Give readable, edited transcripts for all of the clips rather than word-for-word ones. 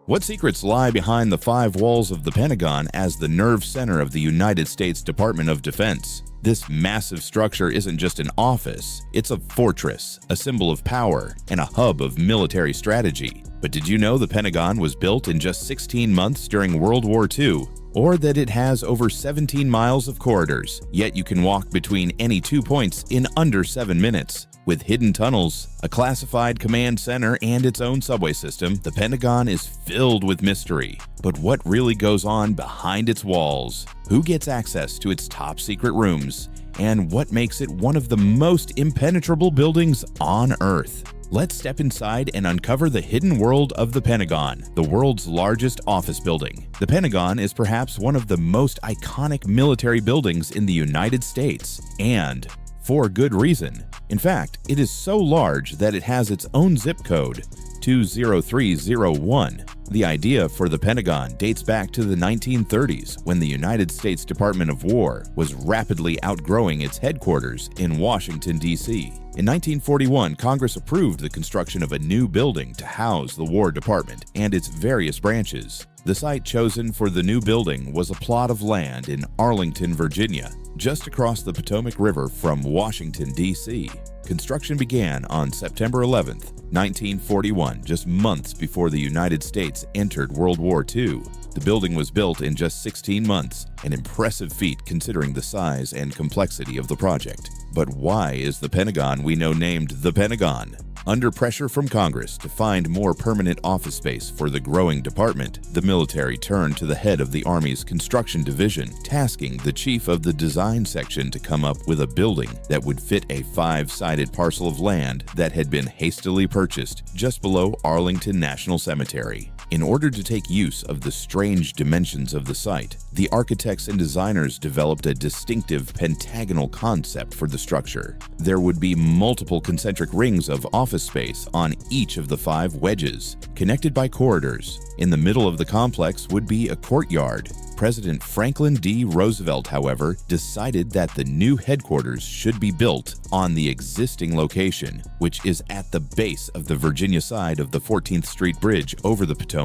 What secrets lie behind the 5 walls of the Pentagon as the nerve center of the United States Department of Defense? This massive structure isn't just an office, it's a fortress, a symbol of power, and a hub of military strategy. But did you know the Pentagon was built in just 16 months during World War II? Or that it has over 17 miles of corridors, yet you can walk between any 2 points in under 7 minutes. With hidden tunnels, a classified command center, and its own subway system, the Pentagon is filled with mystery. But what really goes on behind its walls? Who gets access to its top-secret rooms? And what makes it one of the most impenetrable buildings on Earth? Let's step inside and uncover the hidden world of the Pentagon, the world's largest office building. The Pentagon is perhaps one of the most iconic military buildings in the United States, and for good reason. In fact, it is so large that it has its own zip code, 20301. The idea for the Pentagon dates back to the 1930s when the United States Department of War was rapidly outgrowing its headquarters in Washington, D.C. In 1941, Congress approved the construction of a new building to house the War Department and its various branches. The site chosen for the new building was a plot of land in Arlington, Virginia, just across the Potomac River from Washington, D.C. Construction began on September 11, 1941, just months before the United States entered World War II. The building was built in just 16 months, an impressive feat considering the size and complexity of the project. But why is the Pentagon we know named the Pentagon? Under pressure from Congress to find more permanent office space for the growing department, the military turned to the head of the Army's construction division, tasking the chief of the design section to come up with a building that would fit a 5-sided parcel of land that had been hastily purchased just below Arlington National Cemetery. In order to take use of the strange dimensions of the site, the architects and designers developed a distinctive pentagonal concept for the structure. There would be multiple concentric rings of office space on each of the 5 wedges, connected by corridors. In the middle of the complex would be a courtyard. President Franklin D. Roosevelt, however, decided that the new headquarters should be built on the existing location, which is at the base of the Virginia side of the 14th Street Bridge over the Potomac.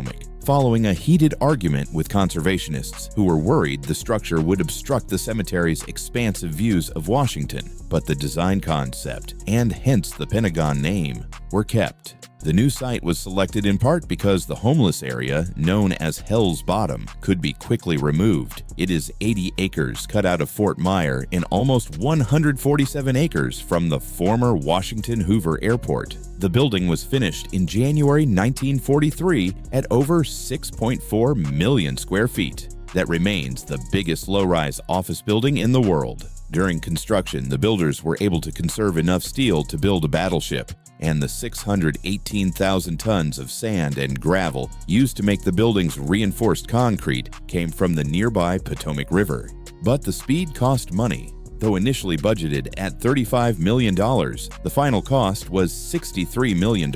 Following a heated argument with conservationists who were worried the structure would obstruct the cemetery's expansive views of Washington, but the design concept, and hence the Pentagon name, were kept. The new site was selected in part because the homeless area, known as Hell's Bottom, could be quickly removed. It is 80 acres cut out of Fort Myer and almost 147 acres from the former Washington Hoover Airport. The building was finished in January 1943 at over 6.4 million square feet. That remains the biggest low-rise office building in the world. During construction, the builders were able to conserve enough steel to build a battleship, and the 618,000 tons of sand and gravel used to make the building's reinforced concrete came from the nearby Potomac River. But the speed cost money. Though initially budgeted at $35 million, the final cost was $63 million,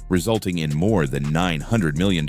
resulting in more than $900 million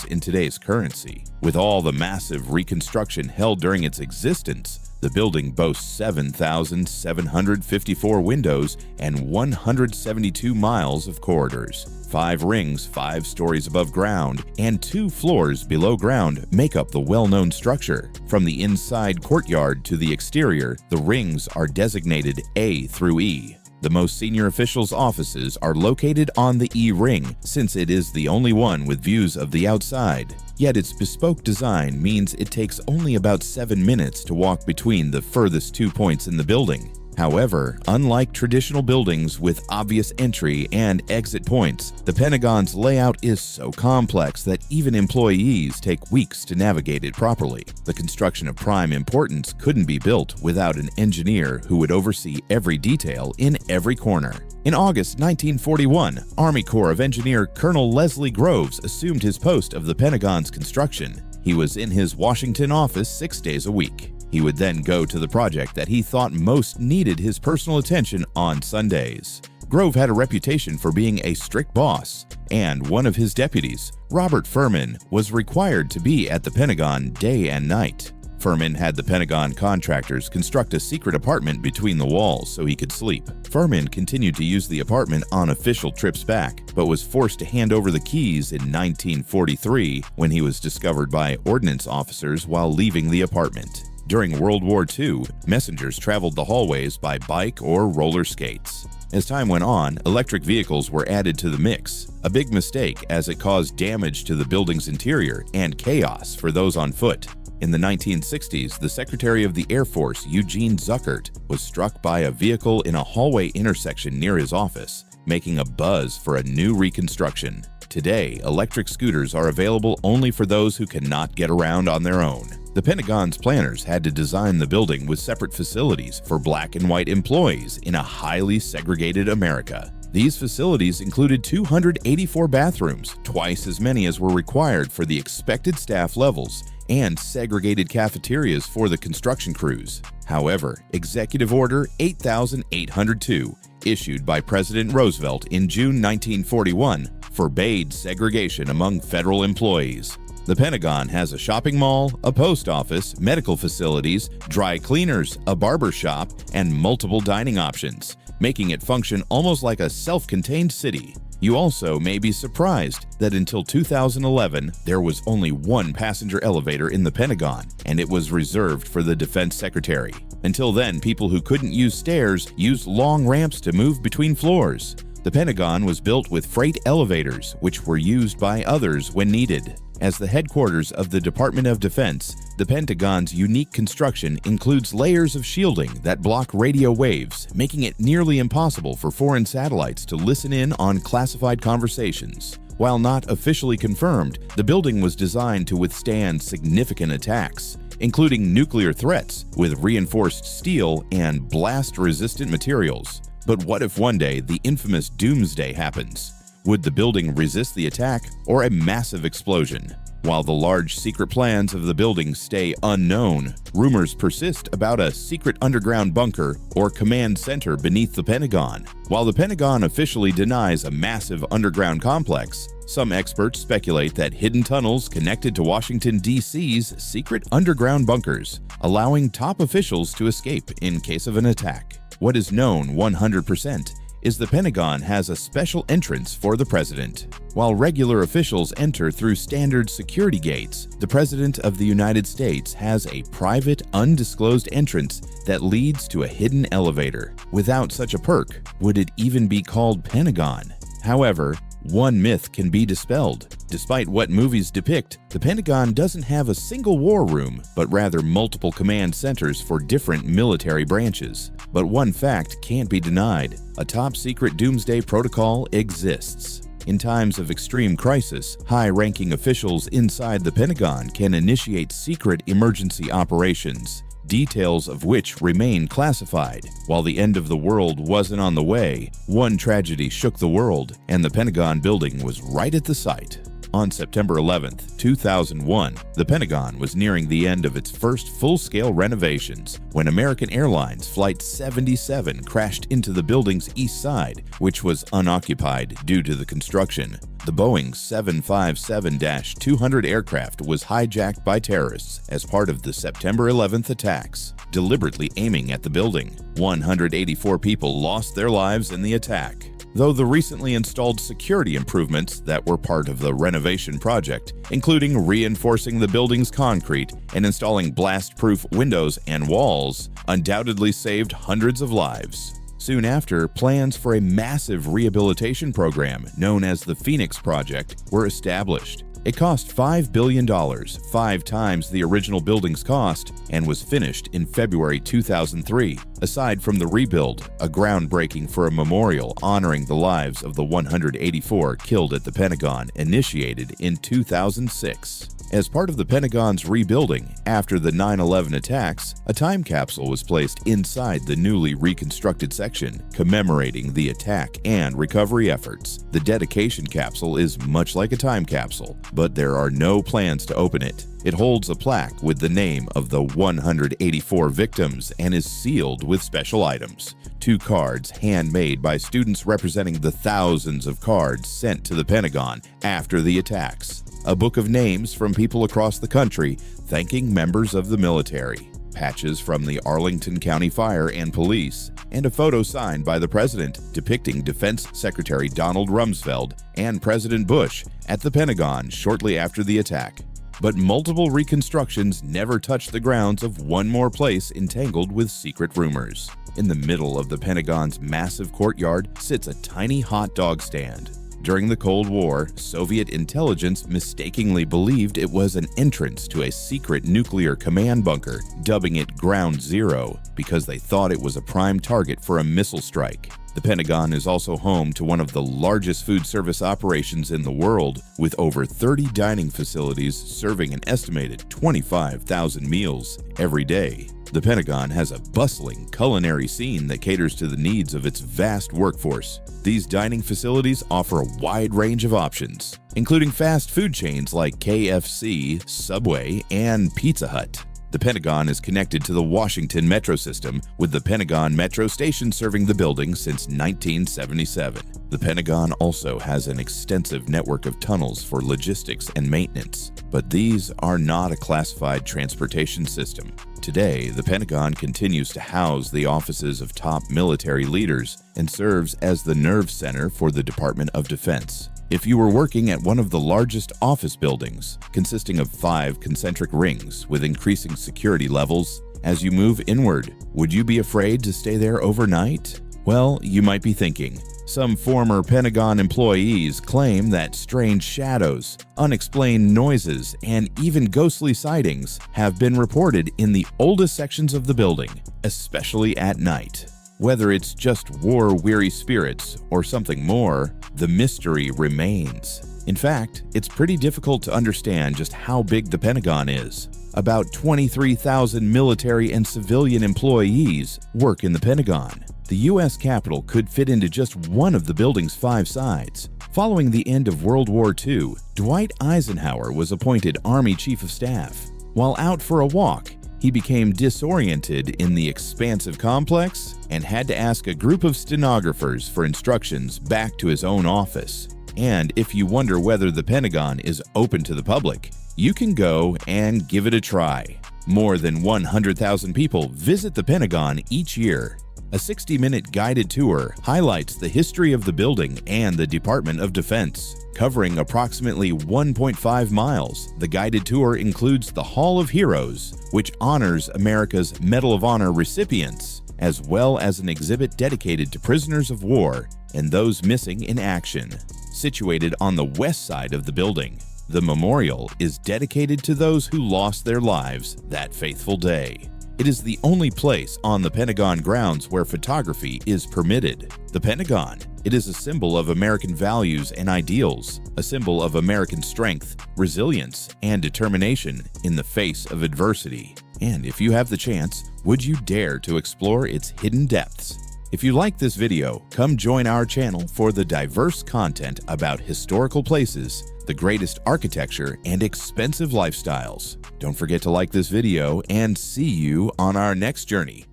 in today's currency. With all the massive reconstruction held during its existence, the building boasts 7,754 windows and 172 miles of corridors. 5 rings 5 stories above ground and 2 floors below ground make up the well-known structure. From the inside courtyard to the exterior, the rings are designated A through E. The most senior officials' offices are located on the E ring, since it is the only one with views of the outside. Yet its bespoke design means it takes only about 7 minutes to walk between the furthest 2 points in the building. However, unlike traditional buildings with obvious entry and exit points, the Pentagon's layout is so complex that even employees take weeks to navigate it properly. The construction of prime importance couldn't be built without an engineer who would oversee every detail in every corner. In August 1941, Army Corps of Engineer Colonel Leslie Groves assumed his post of the Pentagon's construction. He was in his Washington office 6 days a week. He would then go to the project that he thought most needed his personal attention on Sundays. Grove had a reputation for being a strict boss, and one of his deputies, Robert Furman, was required to be at the Pentagon day and night. Furman had the Pentagon contractors construct a secret apartment between the walls so he could sleep. Furman continued to use the apartment on official trips back, but was forced to hand over the keys in 1943 when he was discovered by ordnance officers while leaving the apartment. During World War II, messengers traveled the hallways by bike or roller skates. As time went on, electric vehicles were added to the mix, a big mistake as it caused damage to the building's interior and chaos for those on foot. In the 1960s, the Secretary of the Air Force, Eugene Zuckert, was struck by a vehicle in a hallway intersection near his office, making a buzz for a new reconstruction. Today, electric scooters are available only for those who cannot get around on their own. The Pentagon's planners had to design the building with separate facilities for black and white employees in a highly segregated America. These facilities included 284 bathrooms, twice as many as were required for the expected staff levels, and segregated cafeterias for the construction crews. However, Executive Order 8802, issued by President Roosevelt in June 1941, forbade segregation among federal employees. The Pentagon has a shopping mall, a post office, medical facilities, dry cleaners, a barber shop, and multiple dining options, making it function almost like a self-contained city. You also may be surprised that until 2011, there was only one passenger elevator in the Pentagon, and it was reserved for the Defense Secretary. Until then, people who couldn't use stairs used long ramps to move between floors. The Pentagon was built with freight elevators, which were used by others when needed. As the headquarters of the Department of Defense, the Pentagon's unique construction includes layers of shielding that block radio waves, making it nearly impossible for foreign satellites to listen in on classified conversations. While not officially confirmed, the building was designed to withstand significant attacks, including nuclear threats with reinforced steel and blast-resistant materials. But what if one day the infamous doomsday happens? Would the building resist the attack or a massive explosion? While the large secret plans of the building stay unknown, rumors persist about a secret underground bunker or command center beneath the Pentagon. While the Pentagon officially denies a massive underground complex, some experts speculate that hidden tunnels connected to Washington, D.C.'s secret underground bunkers, allowing top officials to escape in case of an attack. What is known 100% is the Pentagon has a special entrance for the president. While regular officials enter through standard security gates, the President of the United States has a private, undisclosed entrance that leads to a hidden elevator. Without such a perk, would it even be called Pentagon? However, one myth can be dispelled. Despite what movies depict, the Pentagon doesn't have a single war room, but rather multiple command centers for different military branches. But one fact can't be denied: a top-secret doomsday protocol exists. In times of extreme crisis, high-ranking officials inside the Pentagon can initiate secret emergency operations, details of which remain classified. While the end of the world wasn't on the way, one tragedy shook the world, and the Pentagon building was right at the site. On September 11, 2001, the Pentagon was nearing the end of its first full-scale renovations when American Airlines Flight 77 crashed into the building's east side, which was unoccupied due to the construction. The Boeing 757-200 aircraft was hijacked by terrorists as part of the September 11th attacks, deliberately aiming at the building. 184 people lost their lives in the attack. Though the recently installed security improvements that were part of the renovation project, including reinforcing the building's concrete and installing blast-proof windows and walls, undoubtedly saved hundreds of lives. Soon after, plans for a massive rehabilitation program known as the Phoenix Project were established. It cost $5 billion, 5 times the original building's cost, and was finished in February 2003. Aside from the rebuild, a groundbreaking for a memorial honoring the lives of the 184 killed at the Pentagon initiated in 2006. As part of the Pentagon's rebuilding after the 9/11 attacks, a time capsule was placed inside the newly reconstructed section, commemorating the attack and recovery efforts. The dedication capsule is much like a time capsule, but there are no plans to open it. It holds a plaque with the name of the 184 victims and is sealed with special items. 2 cards handmade by students representing the thousands of cards sent to the Pentagon after the attacks. a book of names from people across the country thanking members of the military, patches from the Arlington County Fire and Police, and a photo signed by the president depicting Defense Secretary Donald Rumsfeld and President Bush at the Pentagon shortly after the attack. But multiple reconstructions never touched the grounds of one more place entangled with secret rumors. In the middle of the Pentagon's massive courtyard sits a tiny hot dog stand. During the Cold War, Soviet intelligence mistakenly believed it was an entrance to a secret nuclear command bunker, dubbing it Ground Zero because they thought it was a prime target for a missile strike. The Pentagon is also home to one of the largest food service operations in the world, with over 30 dining facilities serving an estimated 25,000 meals every day. The Pentagon has a bustling culinary scene that caters to the needs of its vast workforce. These dining facilities offer a wide range of options, including fast food chains like KFC, Subway, and Pizza Hut. The Pentagon is connected to the Washington Metro system, with the Pentagon Metro station serving the building since 1977. The Pentagon also has an extensive network of tunnels for logistics and maintenance, but these are not a classified transportation system. Today, the Pentagon continues to house the offices of top military leaders and serves as the nerve center for the Department of Defense. If you were working at one of the largest office buildings, consisting of 5 concentric rings with increasing security levels, as you move inward, would you be afraid to stay there overnight? Well, you might be thinking, some former Pentagon employees claim that strange shadows, unexplained noises, and even ghostly sightings have been reported in the oldest sections of the building, especially at night. Whether it's just war-weary spirits or something more, the mystery remains. In fact, it's pretty difficult to understand just how big the Pentagon is. About 23,000 military and civilian employees work in the Pentagon. The U.S. Capitol could fit into just one of the building's 5 sides. Following the end of World War II, Dwight Eisenhower was appointed Army Chief of Staff. While out for a walk, he became disoriented in the expansive complex and had to ask a group of stenographers for instructions back to his own office. And if you wonder whether the Pentagon is open to the public, you can go and give it a try. More than 100,000 people visit the Pentagon each year. A 60-minute guided tour highlights the history of the building and the Department of Defense. Covering approximately 1.5 miles, the guided tour includes the Hall of Heroes, which honors America's Medal of Honor recipients, as well as an exhibit dedicated to prisoners of war and those missing in action. Situated on the west side of the building, the memorial is dedicated to those who lost their lives that fateful day. It is the only place on the Pentagon grounds where photography is permitted. The Pentagon, it is a symbol of American values and ideals, a symbol of American strength, resilience, and determination in the face of adversity. And if you have the chance, would you dare to explore its hidden depths? If you like this video, come join our channel for the diverse content about historical places, the greatest architecture, and expensive lifestyles. Don't forget to like this video and see you on our next journey.